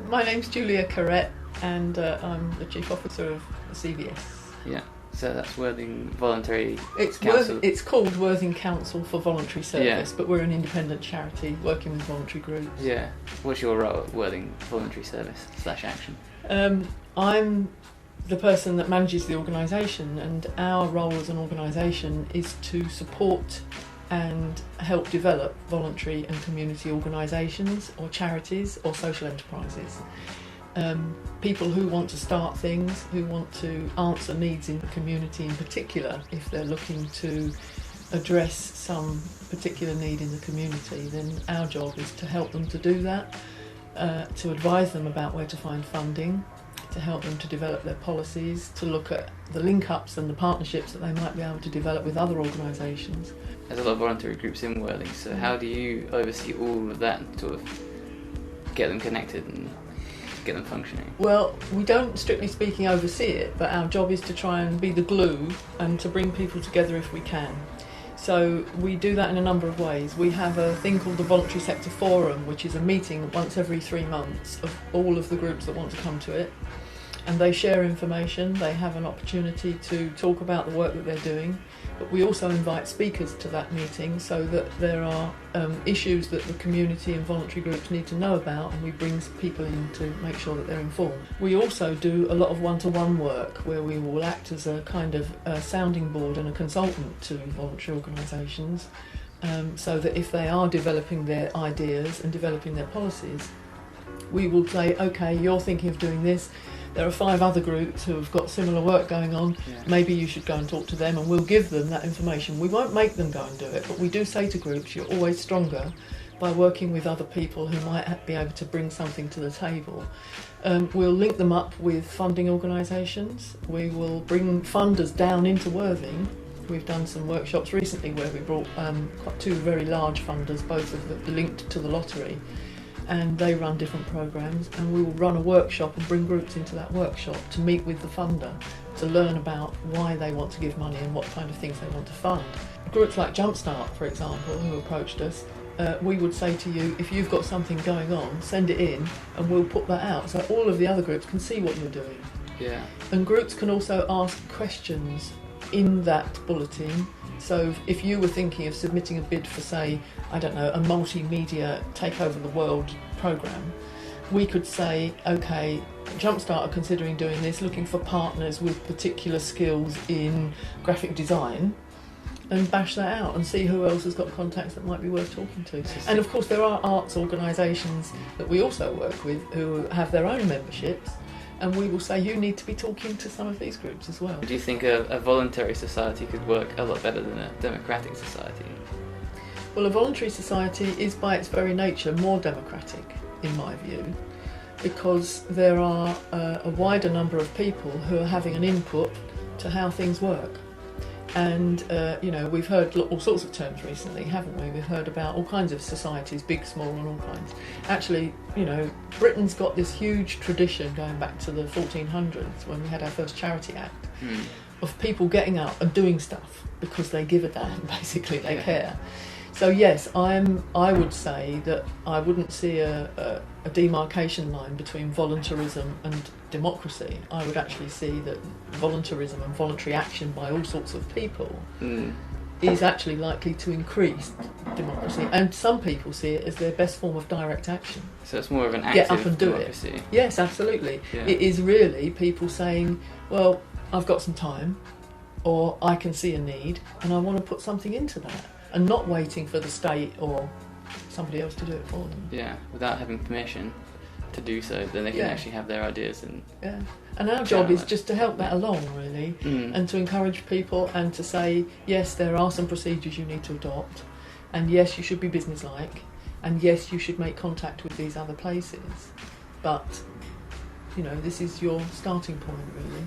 My name's Julia Carrette and I'm the Chief Officer of CVS. Yeah, so that's Worthing Voluntary Council. It's called Worthing Council for Voluntary Service, but we're an independent charity working with voluntary groups. Yeah. What's your role at Worthing Voluntary Service / Action? I'm the person that manages the organisation, and our role as an organisation is to support and help develop voluntary and community organisations or charities or social enterprises. People who want to start things, who want to answer needs in the community in particular, if they're looking to address some particular need in the community, then our job is to help them to do that, to advise them about where to find funding, to help them to develop their policies, to look at the link-ups and the partnerships that they might be able to develop with other organisations. There's a lot of voluntary groups in Worthing, so how do you oversee all of that and sort of get them connected and get them functioning? Well, we don't, strictly speaking, oversee it, but our job is to try and be the glue and to bring people together if we can. So we do that in a number of ways. We have a thing called the Voluntary Sector Forum, which is a meeting once every 3 months of all of the groups that want to come to it. And they share information, they have an opportunity to talk about the work that they're doing, but we also invite speakers to that meeting so that there are issues that the community and voluntary groups need to know about, and we bring people in to make sure that they're informed. We also do a lot of one-to-one work where we will act as a kind of sounding board and a consultant to voluntary organisations, so that if they are developing their ideas and developing their policies, we will say, okay, you're thinking of doing this, there are 5 other groups who have got similar work going on, maybe you should go and talk to them, and we'll give them that information. We won't make them go and do it, but we do say to groups, you're always stronger by working with other people who might be able to bring something to the table. We'll link them up with funding organisations, we will bring funders down into Worthing. We've done some workshops recently where we brought 2 very large funders, both of them linked to the lottery, and they run different programmes, and we will run a workshop and bring groups into that workshop to meet with the funder to learn about why they want to give money and what kind of things they want to fund. Groups like Jumpstart, for example, who approached us, we would say to you, if you've got something going on, send it in and we'll put that out so all of the other groups can see what you're doing. Yeah. And groups can also ask questions in that bulletin. So if you were thinking of submitting a bid for, say, I don't know, a multimedia take over the world programme, we could say, okay, Jumpstart are considering doing this, looking for partners with particular skills in graphic design, and bash that out and see who else has got contacts that might be worth talking to. And of course there are arts organisations that we also work with who have their own memberships, and we will say you need to be talking to some of these groups as well. Do you think a voluntary society could work a lot better than a democratic society? Well, a voluntary society is by its very nature more democratic, in my view, because there are a wider number of people who are having an input to how things work. And, we've heard all sorts of terms recently, haven't we? We've heard about all kinds of societies, big, small, and all kinds. Actually, Britain's got this huge tradition going back to the 1400s when we had our first Charity Act, of people getting out and doing stuff because they give a damn, basically, they care. So yes, I would say that I wouldn't see a demarcation line between voluntarism and democracy. I would actually see that voluntarism and voluntary action by all sorts of people is actually likely to increase democracy. And some people see it as their best form of direct action. So it's more of an active Get up and do democracy. it. Yes, absolutely. Yeah. It is really people saying, well, I've got some time, or I can see a need, and I want to put something into that. And not waiting for the state or somebody else to do it for them. Yeah, without having permission to do so, then they can actually have their ideas and... Yeah, and our job is just to help that along, really, and to encourage people and to say, yes, there are some procedures you need to adopt, and yes, you should be businesslike, and yes, you should make contact with these other places, but, this is your starting point, really.